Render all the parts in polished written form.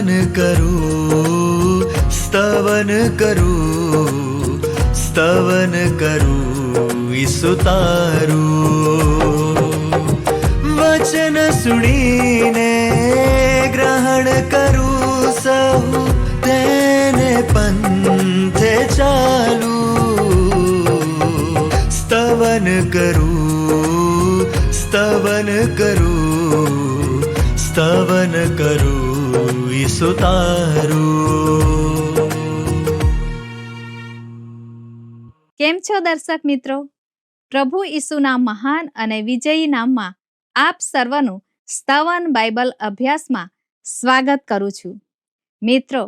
સ્તવન કરું, સ્તવન કરું, સ્તવન કરું ઈસુ તારું. વચન સુણીને ગ્રહણ કરું સહુ, તેને પંથે ચાલુ. સ્તવન કરું, સ્તવન કરું, સ્તવન કરું ઈસુ તારું. કેમ છો દર્શક મિત્રો? પ્રભુ ઈસુના મહાન અને વિજયી નામમાં આપ સર્વનું સ્તવન બાઇબલ અભ્યાસમાં સ્વાગત કરું છું. મિત્રો,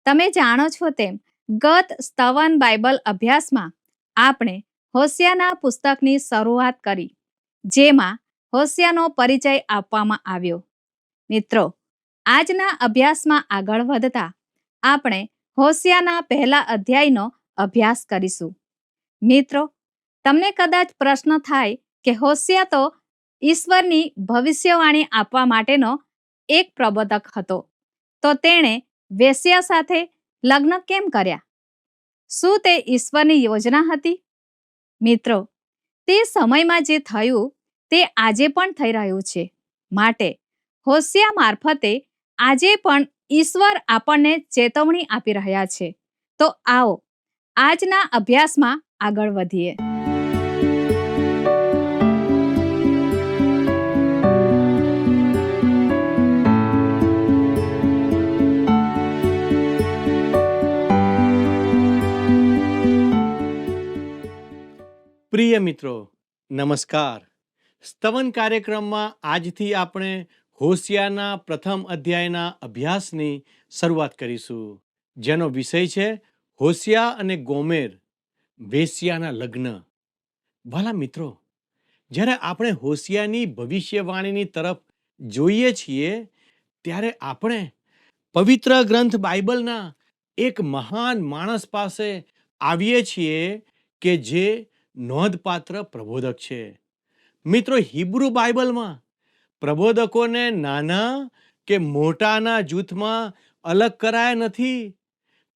તમે જાણો છો તેમ ગત સ્તવન બાઇબલ અભ્યાસમાં આપણે હોશિયાના પુસ્તકની શરૂઆત કરી, જેમાં હોશિયાનો પરિચય આપવામાં આવ્યો. મિત્રો, આજના અભ્યાસમાં આગળ વધતા આપણે હોશિયાના પહેલા અધ્યાયનો અભ્યાસ કરીશું. મિત્રો, તમને કદાચ પ્રશ્ન થાય કે હોશિયા તો ઈશ્વરની ભવિષ્યવાણી આપવા માટેનો એક પ્રબોધક હતો, તો તેણે વેશ્યા સાથે લગ્ન કેમ કર્યા? શું તે ઈશ્વરની યોજના હતી? મિત્રો, તે સમયમાં જે થયું તે આજે પણ થઈ રહ્યું છે. માટે હોશિયા મારફતે આજે પણ ઈશ્વર આપણને ચેતવણી આપી રહ્યા છે. તો આવો આજના અભ્યાસમાં આગળ વધીએ. પ્રિય મિત્રો, નમસ્કાર. સ્તવન કાર્યક્રમમાં આજથી આપણે હોશિયાના પ્રથમ અધ્યાયના અભ્યાસની શરૂઆત કરીશું, જેનો વિષય છે હોશિયા અને ગોમેર, વેશ્યાના લગ્ન. ભલા મિત્રો, જ્યારે આપણે હોશિયાની ભવિષ્યવાણીની તરફ જોઈએ છીએ, ત્યારે આપણે પવિત્ર ગ્રંથ બાઇબલના એક મહાન માણસ પાસે આવીએ છીએ કે જે નોંધપાત્ર પ્રબોધક છે. મિત્રો, હિબ્રુ બાઇબલમાં પ્રબોધકોને નાના કે મોટાના જૂથમાં અલગ કરાયા નથી.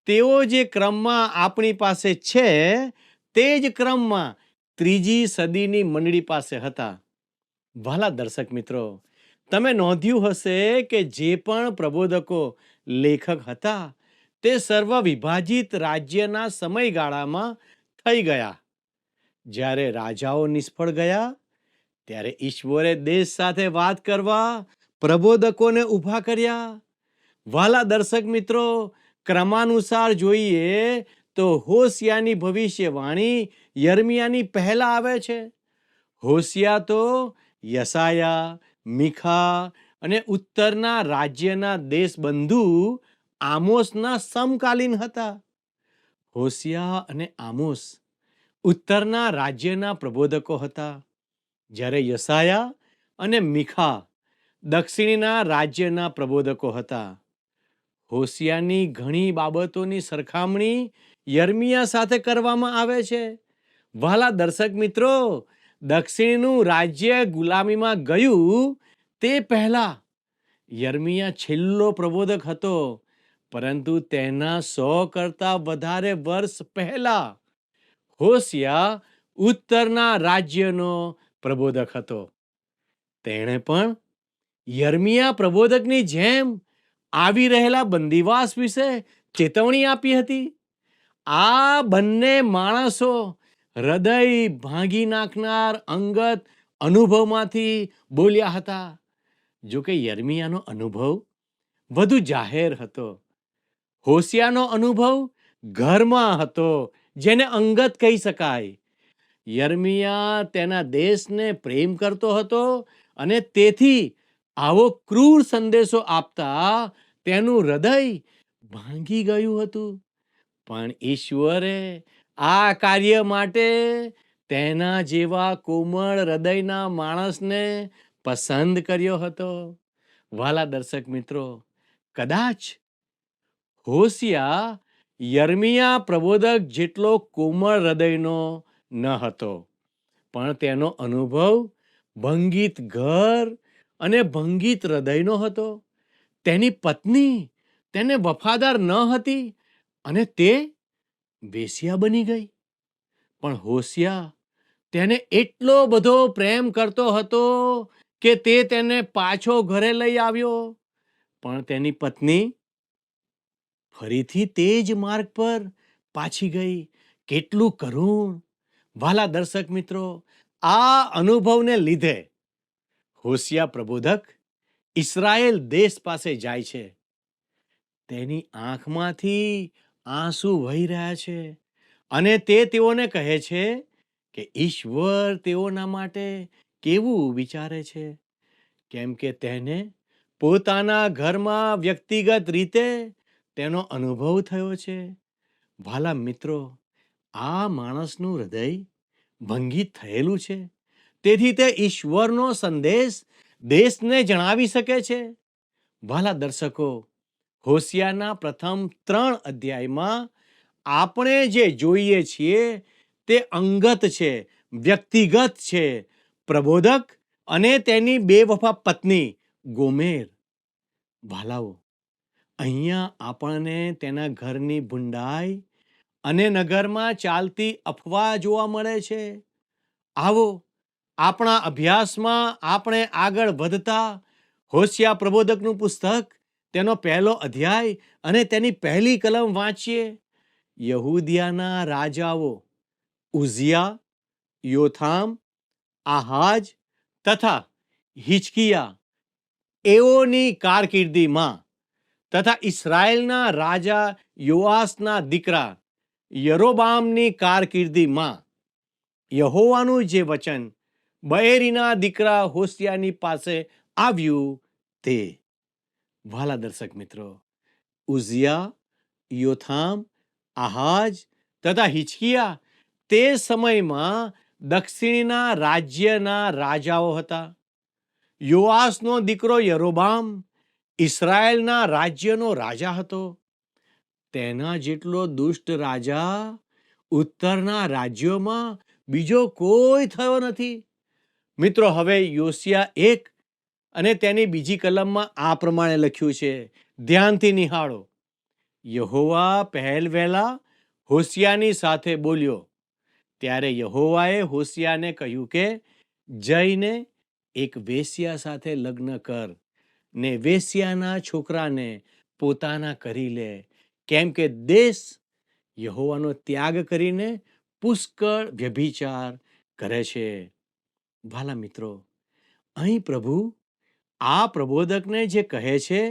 તેઓ જે ક્રમમાં આપણી પાસે છે તે જ ક્રમમાં ત્રીજી સદીની મંડળી પાસે હતા. વહાલા દર્શક મિત્રો, તમે નોંધ્યું હશે કે જે પણ પ્રબોધકો લેખક હતા તે સર્વ વિભાજિત રાજ્યના સમયગાળામાં થઈ ગયા. જ્યારે રાજાઓ નિષ્ફળ ગયા, ત્યારે ઈશ્વરે દેશ સાથે વાત કરવા પ્રબોધકોને ઊભા કર્યા. વહાલા દર્શક મિત્રો, ક્રમાનુસાર જોઈએ તો હોશિયાની ભવિષ્યવાણી યર્મિયાની પહેલા આવે છે. હોશિયા તો યશાયા, મીખા અને ઉત્તરના રાજ્યના દેશબંધુ આમોસના સમકાલીન હતા. હોશિયા અને આમોસ ઉત્તરના રાજ્યના પ્રબોધકો હતા, જ્યારે યશાયા અને મીખા દક્ષિણના રાજ્યના પ્રબોધકો હતા. હોશિયાની ઘણી બાબતોની સરખામણી યર્મિયા સાથે કરવામાં આવે છે. વહાલા દર્શક મિત્રો, દક્ષિણનું રાજ્ય ગુલામીમાં ગયું તે પહેલા યર્મિયા છેલ્લો પ્રબોધક હતો, પરંતુ તેના 100 કરતાં વધારે વર્ષ પહેલા હોશિયા ઉત્તરના રાજ્યનો પ્રબોધક હતો. તેણે પણ યર્મિયા પ્રબોધકની જેમ આવી રહેલા બંદીવાસ વિશે ચેતવણી આપી હતી. આ બંને માણસો હૃદય ભાંગી નાખનાર અંગત અનુભવમાંથી બોલ્યા હતા. જો કે યર્મિયાનો અનુભવ વધુ જાહેર હતો. હોશિયાનો અનુભવ ઘરમાં હતો, જેને અંગત કહી શકાય. યર્મિયા તેના દેશને પ્રેમ કરતો હતો અને તેથી આવો ક્રૂર સંદેશો આપતા તેનું હૃદય ભાંગી ગયું હતું. પણ ઈશ્વરે આ કાર્ય માટે તેના જેવા કોમળ હૃદયના માણસને પસંદ કર્યો હતો. વહાલા દર્શક મિત્રો, કદાચ હોશિયા યર્મિયા પ્રબોધક જેટલો કોમળ હૃદયનો ન હતો, પણ તેનો અનુભવ ભંગિત ઘર અને ભંગિત હૃદયનો હતો. તેની પત્ની તેને વફાદાર ન હતી અને તે વેશ્યા બની ગઈ. પણ હોશિયા તેને એટલો બધો પ્રેમ કરતો હતો કે તે તેને પાછો ઘરે લઈ આવ્યો. પણ તેની પત્ની ફરીથી તે જ માર્ગ પર પાછી ગઈ. કેટલું કરુણ! વાલા દર્શક મિત્રો, આ અનુભવને લીધે હોશિયા પ્રબોધક ઇસ્રાયેલ દેશ પાસે જાય છે. તેની આંખમાંથી આંસુ વહી રહ્યા છે અને તે તેઓને કહે છે કે ઈશ્વર તેઓના માટે કેવું વિચારે છે, કેમ કે તેને પોતાના ઘરમાં વ્યક્તિગત રીતે તેનો અનુભવ થયો છે. વાલા મિત્રો, આ માણસનું હૃદય ભંગિત થયેલું છે, તેથી તે ઈશ્વરનો સંદેશ દેશને જણાવી શકે છે. વાલા દર્શકો, હોશિયાના પ્રથમ 3 અધ્યાયમાં આપણે જે જોઈએ છીએ તે અંગત છે, વ્યક્તિગત છે. પ્રબોધક અને તેની બેવફા પત્ની ગોમેર. વાલાઓ, અહીંયા આપણને તેના ઘરની ભૂંડાઈ અને નગરમાં ચાલતી અફવા જોવા મળે છે. આવો આપણા અભ્યાસમાં આપણે આગળ વધતા હોશિયા પ્રબોધકનું પુસ્તક, તેનો 1 અધ્યાય અને તેની 1 કલમ વાંચીએ. યહૂદિયાના રાજાઓ ઉઝિયા, યોથામ, આહાજ તથા હિજકિયા એઓની કારકિર્દીમાં તથા ઇસ્રાયેલના રાજા યોઆસના દીકરા યરોબામની કારકિર્દીમાં યહોવાનું જે વચન બએરીના દીકરા હોશિયાની પાસે આવ્યું તે. વાલા દર્શક મિત્રો, ઉઝિયા, યોથામ, આહાજ તથા હિજકિયા તે સમયમાં દક્ષિણના રાજ્યના રાજાઓ હતા. યોઆસનો દીકરો યરોબામ ઇસ્રાયેલના રાજ્યનો રાજા હતો. તેના જેટલો દુષ્ટ રાજા ઉત્તરના રાજ્યોમાં બીજો કોઈ થયો નથી. મિત્રો, હવે યોશિયા 1 અને તેની 2 કલમમાં આ પ્રમાણે લખ્યું છે, ધ્યાનથી નિહાળો. યહોવા પહેલવહેલા હોશિયાની સાથે બોલ્યો. ત્યારે યહોવાએ હોશિયાને કહ્યું કે જઈને એક વેશ્યા સાથે લગ્ન કર ને વેશ્યાના છોકરાને પોતાના કરી લે, કેમ કે દેશ યહોવાનો ત્યાગ કરીને પુષ્કળ વ્યભિચાર કરે છે. વાલા મિત્રો, અહીં પ્રભુ આ પ્રબોધકને જે કહે છે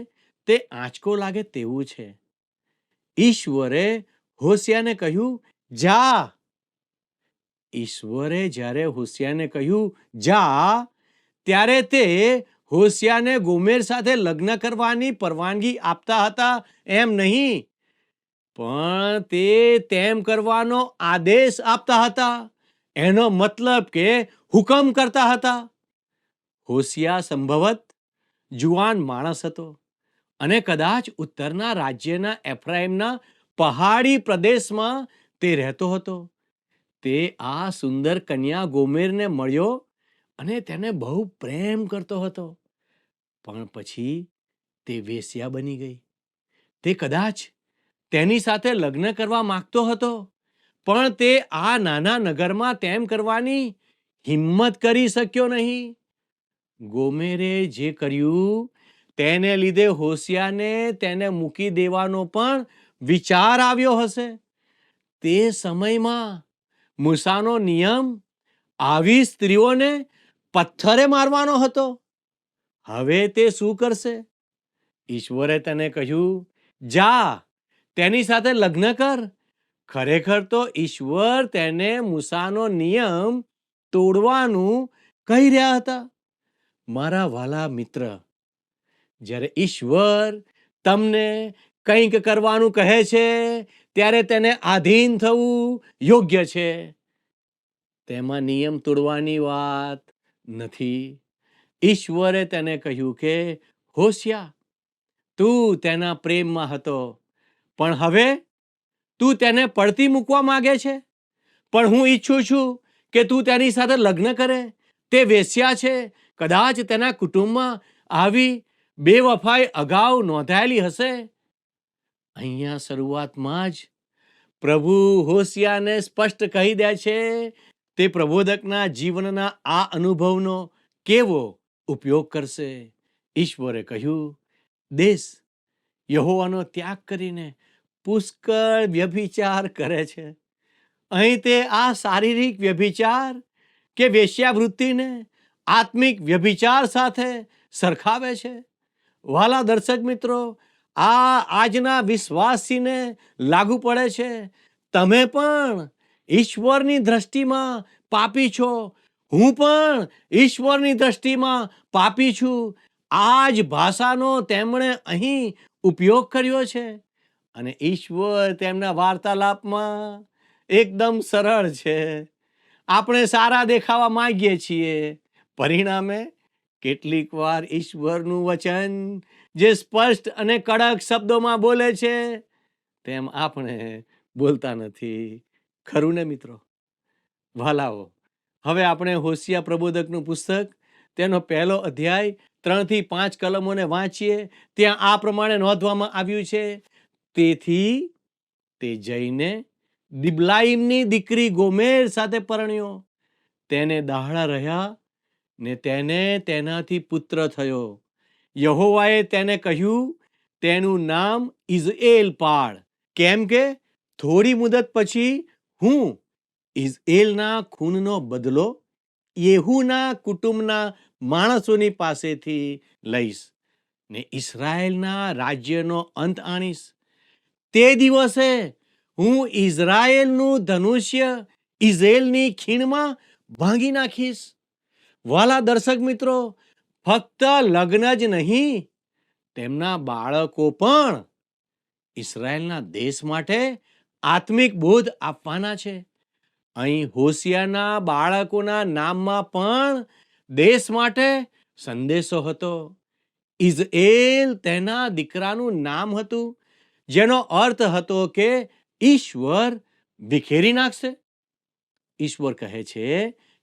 તે આંચકો લાગે તેવું છે. ઈશ્વરે હોશિયાને કહ્યું જા. ઈશ્વરે જ્યારે હોશિયાને કહ્યું જા, ત્યારે તે હોશિયાને ગોમેર સાથે લગ્ન કરવાની પરવાનગી આપતા હતા એમ નહીં, પણ તે તેમ કરવાનો આદેશ આપતા હતા. એનો મતલબ કે હુકમ કરતા હતા. હોશિયા સંભવત જુવાન માણસ હતો અને કદાચ ઉત્તરના રાજ્યના એફ્રાઈમના પહાડી પ્રદેશમાં તે રહેતો હતો. તે આ સુંદર કન્યા ગોમેરને મળ્યો અને તેને બહુ પ્રેમ કરતો હતો. પણ પછી તે વેશ્યા બની ગઈ. તે કદાચ તેની સાથે લગ્ન કરવા માંગતો હતો, પણ તે આ નાના નગરમાં તેમ કરવાની હિંમત કરી શક્યો નહીં. ગોમેરે જે કર્યું તેને લીધે હોશિયાને તેને મૂકી દેવાનો પણ વિચાર આવ્યો હશે. તે સમયમાં મૂસાનો નિયમ આવી સ્ત્રીઓને પથ્થરે મારવાનો હતો. હવે તે શું કરશે? ઈશ્વરે તેને કહ્યું જા, તેની સાથે લગ્ન કર. ખરેખર તો ઈશ્વર તેને મૂસાનો નિયમ તોડવાનું કહી રહ્યા હતા. મારા વાલા મિત્ર, જ્યારે ઈશ્વર તમને કંઈક કરવાનું કહે છે ત્યારે તેને આધીન થવું યોગ્ય છે. તેમાં નિયમ તોડવાની વાત નથી. ઈશ્વરે તેને કહ્યું કે હોશિયા, તું તેના પ્રેમમાં હતો, પણ હવે તું તેને પડતી મૂકવા માંગે છે. પણ હું ઈચ્છું છું કે તું તેની સાથે લગ્ન કરે. તે વેશ્યા છે. કદાચ તેના કુટુંબમાં આવી બેવફાઈ અગાઉ નોંધાયેલી હશે. અહીંયા શરૂઆતમાં જ પ્રભુ હોશિયાને સ્પષ્ટ કહી દે છે તે પ્રબોધકના જીવનના આ અનુભવનો કેવો ઉપયોગ કરશે. ઈશ્વરે કહ્યું, દેશ યહોવાનો ત્યાગ કરીને પુષ્કળ વ્યભિચાર કરે છે. અહીં તે આ શારીરિક વ્યભિચાર કે વેશ્યાવૃત્તિને આત્મિક વ્યભિચાર સાથે સરખાવે છે. વાલા દર્શક મિત્રો, આ આજના વિશ્વાસીને લાગુ પડે છે. તમે પણ ઈશ્વરની દ્રષ્ટિમાં પાપી છો. હું પણ ઈશ્વરની દ્રષ્ટિમાં પાપી છું. આ જ ભાષાનો તેમણે અહીં ઉપયોગ કર્યો છે. અને ઈશ્વર તેમના વાર્તાલાપમાં એકદમ સરળ છે. આપણે સારા દેખાવા માંગીએ છીએ, પરિણામે કેટલીક વાર ઈશ્વરનું વચન જે સ્પષ્ટ અને કડક શબ્દોમાં બોલે છે તેમ આપણે બોલતા નથી. ખરું ને મિત્રો? વાલાઓ, હવે આપણે હોશિયા પ્રબોધકનું પુસ્તક તેનો 1 અધ્યાય 3 થી 5 કલમોને વાંચીએ. ત્યાં આ પ્રમાણે નોંધવામાં આવ્યું છે, તેથી તે જઈને દિબલાઈમની દીકરી ગોમેર સાથે પરણ્યો. તેને દાહડા રહ્યા ને તેને તેનાથી પુત્ર થયો. યહોવાએ તેને કહ્યું, તેનું નામ ઇઝરાયેલ પાડ, કેમ કે થોડી મુદત પછી હું ઇઝરાયેલના ખૂનનો બદલો યેહૂના કુટુંબના માણસોની પાસેથી લઈશ ને ઇસ્રાયેલના રાજ્યનો અંત આણીશ. તે દિવસે હું ઇઝરાયેલનું ધનુષ્ય ઇઝરાયેલની ખીણમાં ભાંગી નાખીશ. વાલા દર્શક મિત્રો, ફક્ત લગ્ન જ નહીં, તેમના બાળકો પણ ઇસ્રાયેલના દેશ માટે આત્મિક બોધ આપવાના છે. અહીં હોશિયાના બાળકોના નામમાં પણ દેશ માટે સંદેશો હતો. ઇઝરાયેલ તેના દીકરાનું નામ હતું, જેનો અર્થ હતો કે ઈશ્વર વિખેરી નાખશે. ઈશ્વર કહે છે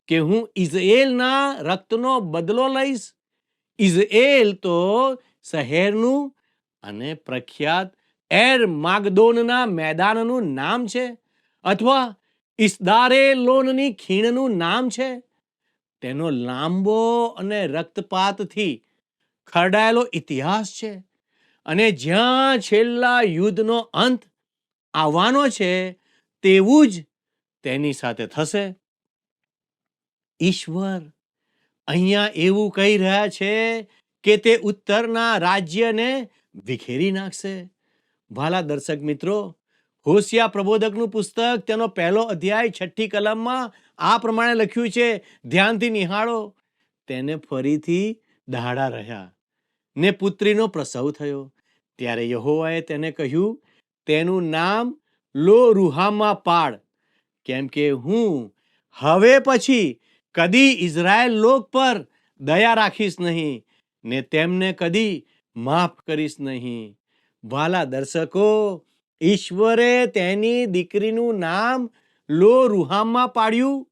કે હું ઇઝરાયેલના રક્તનો બદલો લઈશ. ઇઝરાયેલ તો શહેરનું અને પ્રખ્યાત એર માગદોનના મેદાનનું નામ છે, અથવા ઇસ્દારેલોનની ખીણનું નામ છે. તેનો લાંબો અને રક્તપાતથી ખરડાયેલો ઇતિહાસ છે. અને જ્યાં છેલ્લા યુદ્ધનો અંત આવવાનો છે તેવું જ તેની સાથે થશે. ઈશ્વર અહીંયા એવું કહી રહ્યા છે કે તે ઉત્તરના રાજ્યને વિખેરી નાખશે. વાલા દર્શક મિત્રો, હોશિયા પ્રબોધકનું પુસ્તક તેનો 1 અધ્યાય 6 કલમમાં આ પ્રમાણે લખ્યું છે, ધ્યાનથી નિહાળો. તેને ફરીથી દાહડા રહ્યા ને પુત્રીનો પ્રસવ થયો. ત્યારે યહોવાએ તેને કહ્યું, તેનું નામ લો રૂહામા પાડ, કેમ કે હું હવે પછી કદી ઇઝરાયેલ લોક પર દયા રાખીશ નહીં ને તેમને કદી માફ કરીશ નહીં. વાલા દર્શકો, ઈશ્વરે તેની દીકરીનું નામ લો રૂહામા પાડ્યું,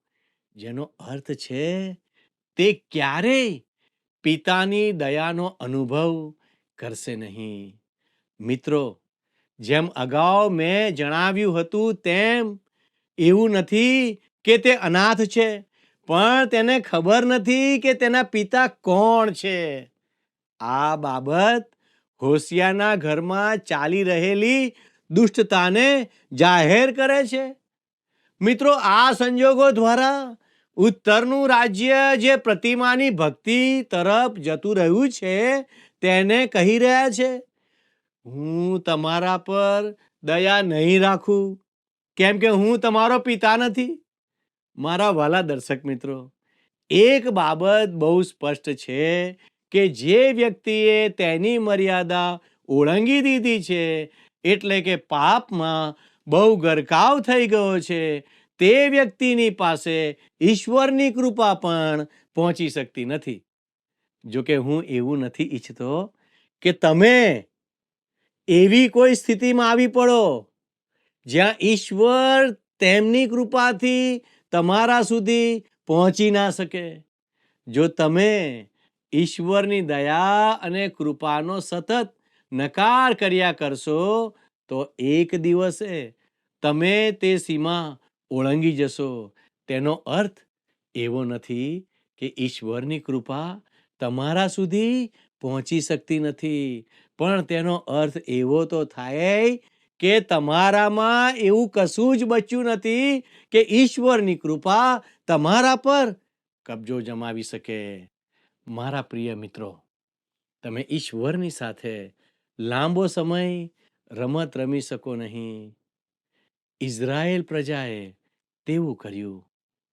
જેનો અર્થ છે તે ક્યારેય પિતાની દયાનો અનુભવ કરશે નહીં. મિત્રો, જેમ અગાઉ મેં જણાવ્યું હતું તેમ એવું નથી કે તે અનાથ છે, પણ તેને ખબર નથી કે તેના પિતા કોણ છે. આ બાબત હોશિયાના ઘરમાં ચાલી રહેલી દુષ્ટતાને જાહેર કરે છે. મિત્રો, આ સંજોગો દ્વારા ઉત્તરનું રાજ્ય જે પ્રતિમાની ભક્તિ તરફ જતું રહ્યું છે તેને કહી રહ્યા છે, હું તમારા પર દયા નહીં રાખું, કેમ કે હું તમારો પિતા નથી. મારા વાલા દર્શક મિત્રો, એક બાબત બહુ સ્પષ્ટ છે કે જે વ્યક્તિએ તેની મર્યાદા ઓળંગી દીધી છે, એટલે કે પાપમાં બહુ ગરકાવ થઈ ગયો છે, તે વ્યક્તિની પાસે ઈશ્વરની કૃપા પણ પહોંચી શકતી નથી. જો કે હું એવું નથી ઈચ્છતો કે તમે એવી કોઈ સ્થિતિમાં આવી પડો જ્યાં ઈશ્વર તેમની કૃપાથી તમારા સુધી પહોંચી ના શકે. જો તમે ઈશ્વરની દયા અને કૃપાનો સતત નકાર કર્યા કરશો તો એક દિવસે તમે તે સીમા ઓળંગી જશો. તેનો અર્થ એવો નથી કે ઈશ્વરની કૃપા તમારા સુધી પહોંચી શકતી નથી, પણ તેનો અર્થ એવો તો થાય કે તમારામાં એવું કશું જ બચ્યું નથી કે ઈશ્વરની કૃપા તમારા પર કબજો જમાવી શકે. મારા પ્રિય મિત્રો, તમે ઈશ્વરની સાથે લાંબો સમય રમત રમી શકો નહીં. ઇઝરાયેલ પ્રજાએ તેવું કર્યું,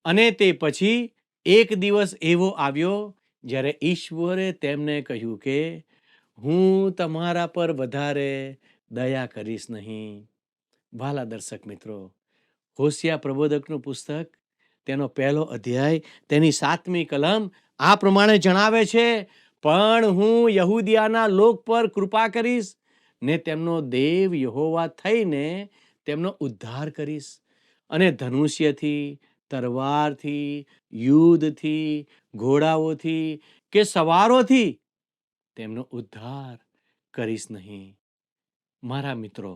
અને તે પછી એક દિવસ એવો આવ્યો જ્યારે ઈશ્વરે તેમને કહ્યું કે હું તમારા પર વધારે દયા કરીશ નહીં. વાલા દર્શક મિત્રો, હોશિયા પ્રબોધકનું પુસ્તક તેનો 1 અધ્યાય તેની 7મી કલમ આ પ્રમાણે જણાવે છે, પણ હું યહૂદિયાના લોક પર કૃપા કરીશ ને તેમનો દેવ યહોવા થઈને તેમનો ઉદ્ધાર કરીશ, અને ધનુષ્યથી, તરવારથી, યુદ્ધથી, ઘોડાઓથી કે સવારોથી તેમનો ઉદ્ધાર કરીશ નહીં. મારા મિત્રો,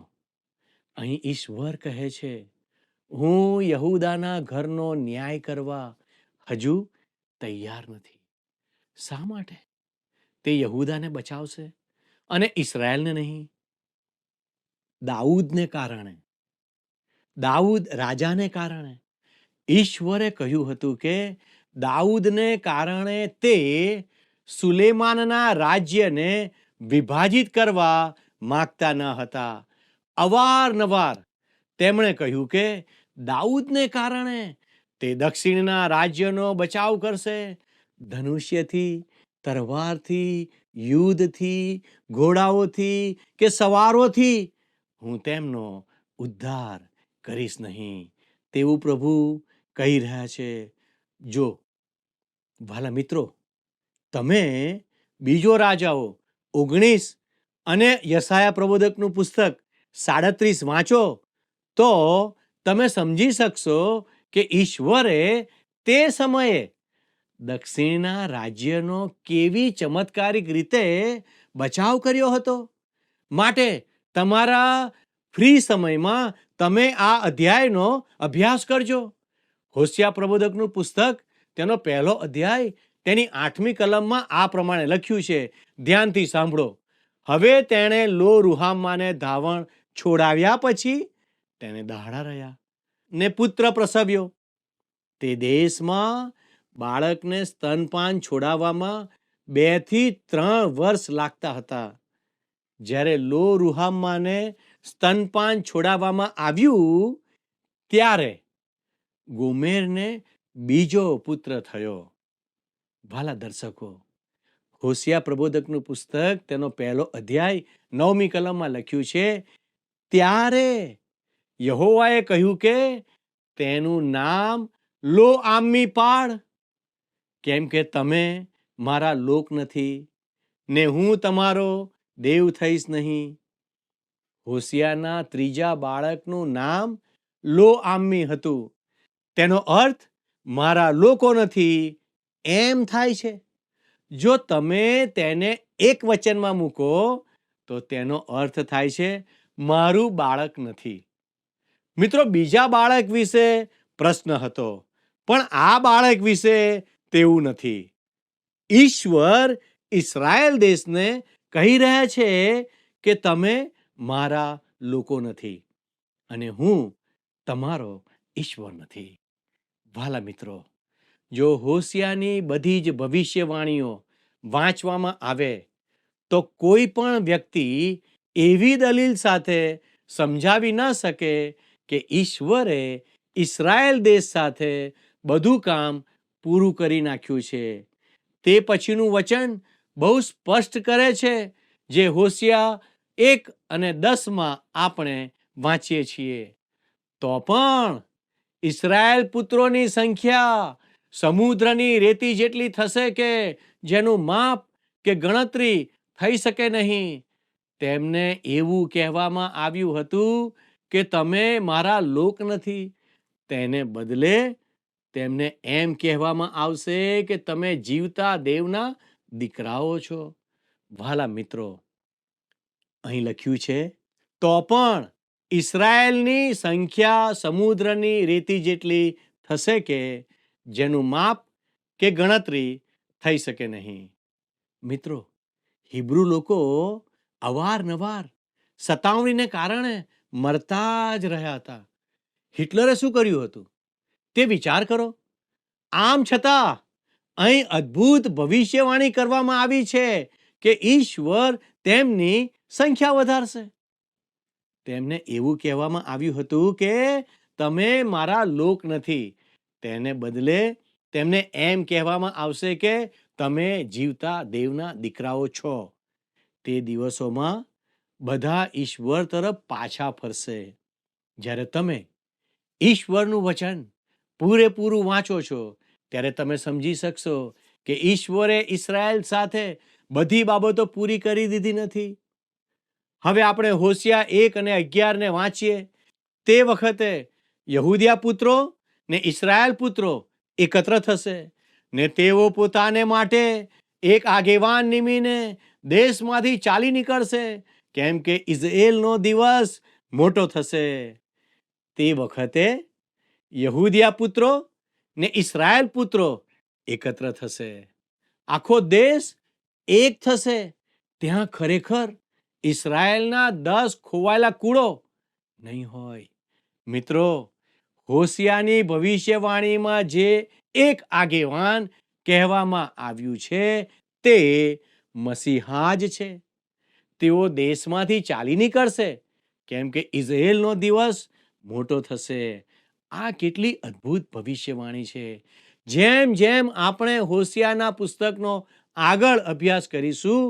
અહીં ઈશ્વર કહે છે, હું યહૂદાના ઘરનો ન્યાય કરવા હજુ તૈયાર નથી. શા માટે? તે યહૂદાને બચાવશે અને ઇસ્રાયેલને નહીં. દાઉદને કારણે, દાઉદ રાજાને કારણે ઈશ્વરે કહ્યું હતું કે દાઉદને કારણે તે સુલેમાનના રાજ્યને વિભાજિત કરવા માંગતા ન હતા. અવારનવાર તેમણે કહ્યું કે દાઉદને કારણે તે દક્ષિણના રાજ્યનો બચાવ કરશે. ધનુષ્યથી, તરવારથી, યુદ્ધથી, ઘોડાઓથી કે સવારોથી હું તેમનો ઉદ્ધાર કરીશ નહીં, તેવું પ્રભુ કહી રહ્યા છે. જો વાલા મિત્રો, તમે બીજો રાજાઓ 19 અને યશાયા પ્રબોધકનું પુસ્તક 37 વાંચો તો તમે સમજી શકશો કે ઈશ્વરે તે સમયે દક્ષિણના રાજ્યનો કેવી ચમત્કારિક રીતે બચાવ કર્યો હતો. માટે તમારા ફ્રી સમયમાં તમે આ અધ્યાયનો અભ્યાસ કરજો. હોશિયા પ્રબોધકનું પુસ્તક તેનો 1 અધ્યાય તેની 8મી કલમમાં આ પ્રમાણે લખ્યું છે, ધ્યાનથી સાંભળો. હવે તેણે લો રૂહામાને ધાવણ છોડાવ્યા પછી તેને દાડા રહ્યા ને પુત્ર પ્રસવ્યો. તે દેશમાં બાળકને સ્તનપાન છોડાવવામાં 2 થી 3 વર્ષ લાગતા હતા. જ્યારે લો રૂહામાને સ્તનપાન છોડાવવામાં આવ્યું ત્યારે ગોમેરને બીજો પુત્ર થયો. વાલા દર્શકો, હોશિયા પ્રબોધકનું પુસ્તક તેનો 1 અધ્યાય 9મી કલમમાં લખ્યું છે, ત્યારે યહોવાએ કહ્યું કે તેનું નામ લો આમ્મી પાડ, કેમ કે તમે મારા લોક નથી ને હું તમારો દેવ થઈશ નહીં. હોશિયાના ત્રીજા બાળકનું નામ લો આમ્મી હતું. તેનો અર્થ મારા લોકો નથી એમ થાય છે. જો તમે તેને એક વચનમાં મૂકો તો તેનો અર્થ થાય છે મારું બાળક નથી. મિત્રો, બીજા બાળક વિશે પ્રશ્ન હતો, પણ આ બાળક વિશે તેવું નથી. ઈશ્વર ઇસ્રાયેલ દેશને કહી રહ્યા છે કે તમે મારા લોકો નથી અને હું તમારો ઈશ્વર નથી. વાલા મિત્રો, જો હોશિયાની બધી જ ભવિષ્યવાણીઓ વાંચવામાં આવે તો કોઈ પણ વ્યક્તિ એવી દલીલ સાથે સમજાવી ન શકે કે ઈશ્વરે ઇસ્રાયેલ દેશ સાથે બધું કામ પૂરું કરી નાખ્યું છે. તે પછીનું વચન બહુ સ્પષ્ટ કરે છે, જે હોશિયા 1 અને 10માં આપણે વાંચીએ છીએ. તો પણ ઇસ્રાયેલ પુત્રોની સંખ્યા સમુદ્રની રેતી જેટલી થશે કે જેનું માપ કે ગણતરી થઈ શકે નહીં. તેમને એવું કહેવામાં આવ્યું હતું કે તમે મારા લોક નથી. તેને બદલે તેમને એમ કહેવામાં આવશે કે તમે જીવતા દેવના દીકરાઓ છો. વાલા મિત્રો, અહીં લખ્યું છે, તો પણ ઇસરાયેલની સંખ્યા સમુદ્રની રેતી જેટલી થશે કે જેનું માપ કે ગણતરી થઈ શકે નહીં. મિત્રો, હિબ્રુ લોકો અવારનવાર સતાવણીને કારણે મરતા જ રહ્યા હતા. હિટલરે શું કર્યું હતું તે વિચાર કરો. આમ છતાં અહીં અદ્ભુત ભવિષ્યવાણી કરવામાં આવી છે કે ઈશ્વર તેમની સંખ્યા વધારશે. તેમને એવું કહેવામાં આવ્યું હતું કે તમે મારા લોક નથી. તેને બદલે તેમને એમ કહેવામાં આવશે કે તમે જીવતા દેવના દીકરાઓ છો. તે દિવસોમાં બધા ઈશ્વર તરફ પાછા ફરશે. જ્યારે તમે ઈશ્વરનું વચન પૂરેપૂરું વાંચો છો ત્યારે તમે સમજી શકશો કે ઈશ્વરે ઇસરાયેલ સાથે બધી બાબતો પૂરી કરી દીધી નથી. હવે આપણે હોશિયા 1 અને 11 ને વાંચીએ. તે વખતે યહૂદિયા પુત્રો ને ઇસરાયેલ પુત્રો એકત્ર થશે ને તેઓ પોતાને માટે એક આગેવાન નિમીને દેશમાંથી ચાલી નીકળશે, કેમ કે ઇઝરાયેલનો દિવસ મોટો થશે. તે વખતે યહૂદિયા પુત્રો ને ઇસરાયેલ પુત્રો એકત્ર થશે. આખો દેશ એક થશે. ત્યાં ખરેખર ઇસરાયેલના 10 ખોવાયેલા કુળો નહીં હોય. મિત્રો, હોશિયાની ભવિષ્યવાણીમાં જે એક આગેવાન કહેવામાં આવ્યું છે તે મસીહા જ છે. તેઓ દેશમાંથી ચાલી નીકળશે કેમ કે ઇઝરાયેલનો દિવસ મોટો થશે. આ કેટલી અદ્ભુત ભવિષ્યવાણી છે. જેમ જેમ આપણે હોશિયાના પુસ્તકનો આગળ અભ્યાસ કરીશું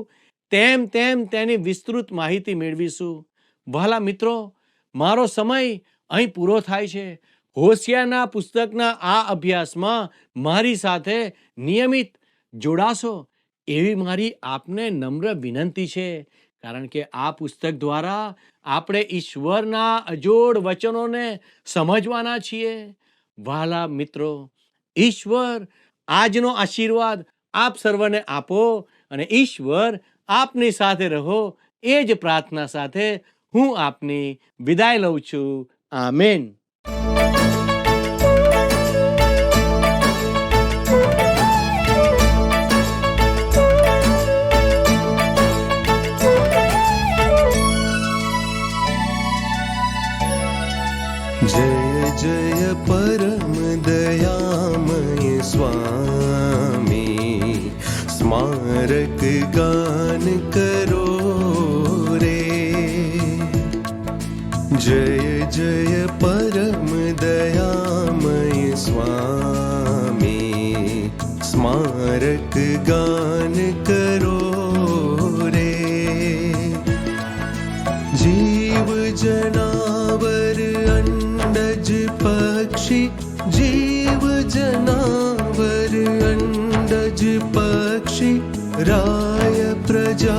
તેમ તેમ તેની વિસ્તૃત માહિતી મેળવીશું. વહાલા મિત્રો, મારો સમય અહીં પૂરો થાય છે. હોશિયાના પુસ્તકના આ અભ્યાસમાં મારી સાથે નિયમિત જોડાશો એવી મારી આપને નમ્ર વિનંતી છે, કારણ કે આ પુસ્તક દ્વારા આપણે ઈશ્વરના અજોડ વચનોને સમજવાના છીએ. વહાલા મિત્રો, ઈશ્વર આજનો આશીર્વાદ આપ સર્વને આપો અને ઈશ્વર આપની સાથે રહો. એ જ પ્રાર્થના સાથે હું આપની વિદાય લઉં છું. આમેન. जय जय परम दयामय स्वामी, स्मारक गान करो रे. जय जय परम दयामय स्वामी, स्मारक गान करो रे. जीव जनावर अंडज पक्षी, जीव जनावर अंडज पक्षी, राय प्रजा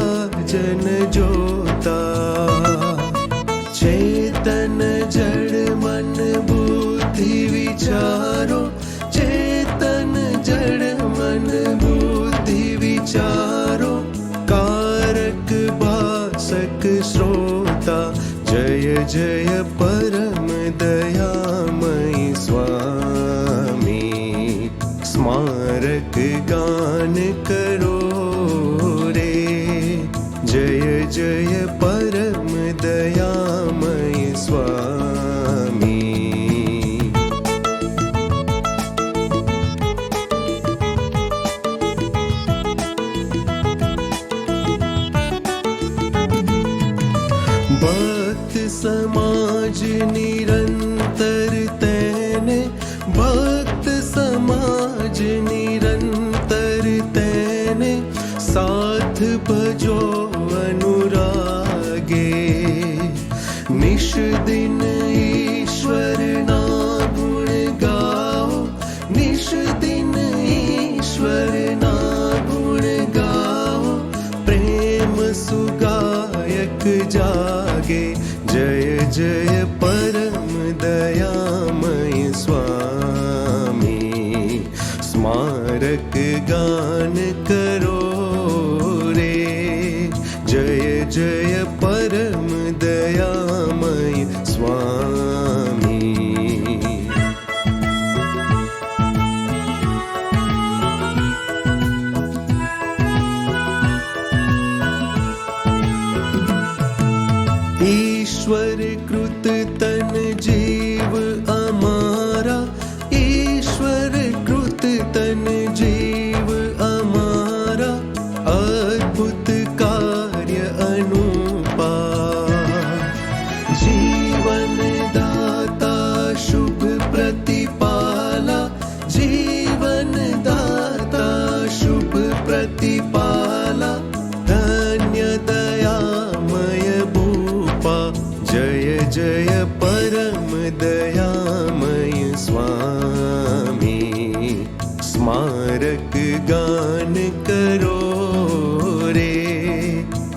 जन जोता. चेतन जड़ मन बुद्धि विचारो, चेतन जड़ मन बुद्धि विचारो, कारक भासक श्रोता. जय जय परम दयामय स्वामी, स्मारक गान करो रे. जय जय परम दयामय स्वामी. भक्त समाज निरंतर तेने, भक्त समाज निरंतर तेने, साथ भजो अनुरागे. निश दिन ईश्वर ना गुण गाओ, निश दिन ईश्वर ना गुण गाओ, प्रेम सुगायक जागे. जय जय परम दयामय स्वामी, स्मारक गान करो रे. जय जय परम दया प्रतिपाला धन्य दयामय भूपा जय जय परम दयामय स्वामी स्मारक गान करो रे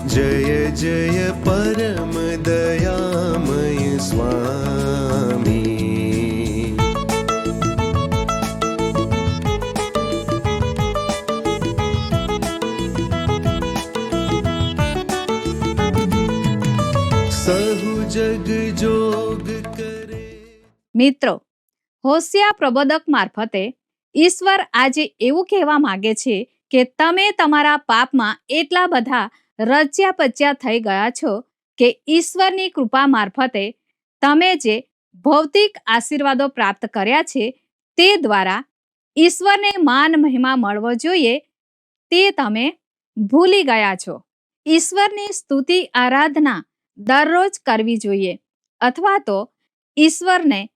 जय जय परम दयामय स्वामी सहु जग जोग करे। મિત્રો, હોશિયા પ્રબોધક મારફતે ઈશ્વર આજે એવું કહેવા માંગે છે કે તમે તમારા પાપમાં એટલા બધા રચ્યા પચ્યા થઈ ગયા છો કે ઈશ્વરની કૃપા મારફતે તમે જે ભૌતિક આશીર્વાદો પ્રાપ્ત કર્યા છે તે દ્વારા ઈશ્વરને માન મહિમા મળવો જોઈએ તે તમે ભૂલી ગયા છો. ઈશ્વરની સ્તુતિ આરાધના દરરોજ કરવી જોઈએ અથવા તો ઈશ્વરને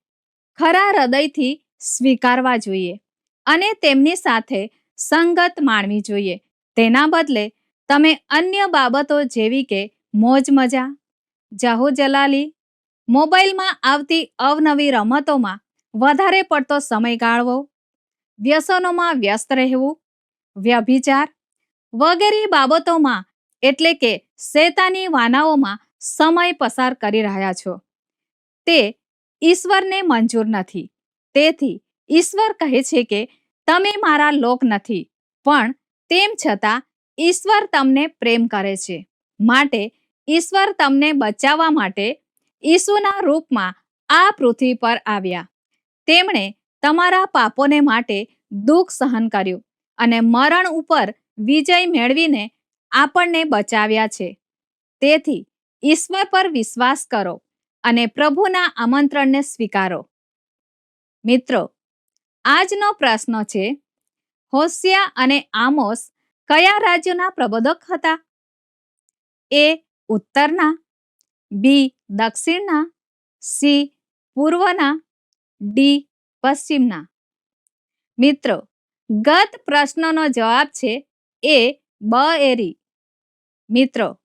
ખરા હૃદયથી સ્વીકારવા જોઈએ અને તેમની સાથે સંગત માણવી જોઈએ. તેના બદલે તમે અન્ય બાબતો જેવી કે મોજ મજા, જાહો જલાલી, મોબાઈલમાં આવતી અવનવી રમતોમાં વધારે પડતો સમય ગાળવો, વ્યસનોમાં વ્યસ્ત રહેવું, વ્યભિચાર વગેરે બાબતોમાં એટલે કે શૈતાની વાનાઓમાં સમય પસાર કરી રહ્યા છો. તે ઈશ્વરને મંજૂર નથી. તેથી ઈશ્વર કહે છે કે તમે મારા લોક નથી, પણ તેમ છતાં ઈશ્વર તમને પ્રેમ કરે છે. માટે ઈશ્વર તમને બચાવવા માટે ઈસુના રૂપમાં આ પૃથ્વી પર આવ્યા. તેમણે તમારા પાપોને માટે દુઃખ સહન કર્યું અને મરણ ઉપર વિજય મેળવીને આપણને બચાવ્યા છે. તેથી ઈશ્વર પર વિશ્વાસ કરો અને પ્રભુના આમંત્રણને સ્વીકારો. મિત્રો, આજનો પ્રશ્ન છે, હોશિયા અને આમોસ કયા રાજ્યોના પ્રબોધક હતા? એ ઉત્તરના, બી દક્ષિણના, સી પૂર્વના, ડી પશ્ચિમના. મિત્રો, ગત પ્રશ્નનો જવાબ છે એ બએરી. મિત્રો,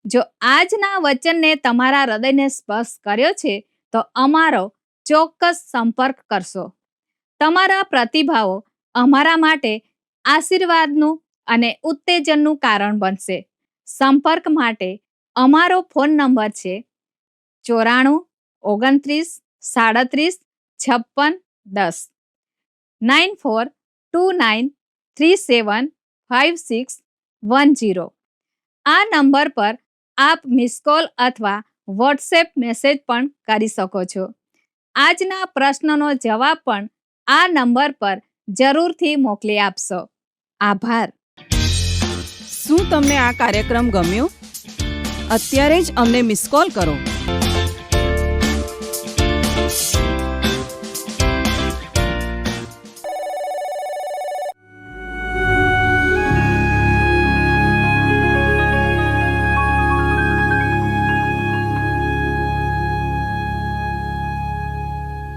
જો આજના વચનને તમારા હૃદયને સ્પર્શ કર્યો છે તો અમારો ચોક્કસ સંપર્ક કરશો. તમારા પ્રતિભાવો અમારા માટે આશીર્વાદનું અને ઉત્તેજનનું કારણ બનશે. સંપર્ક માટે અમારો ફોન નંબર છે 94 29 37 56 10 9429375610. આ નંબર પર આપ મિસ કોલ અથવા વોટ્સએપ મેસેજ પણ કરી શકો છો. આજના પ્રશ્નનો જવાબ પણ આ નંબર પર જરૂરથી મોકલી આપશો. આભાર. શું તમને આ કાર્યક્રમ ગમ્યો? અત્યારે જ અમને મિસ કોલ કરો.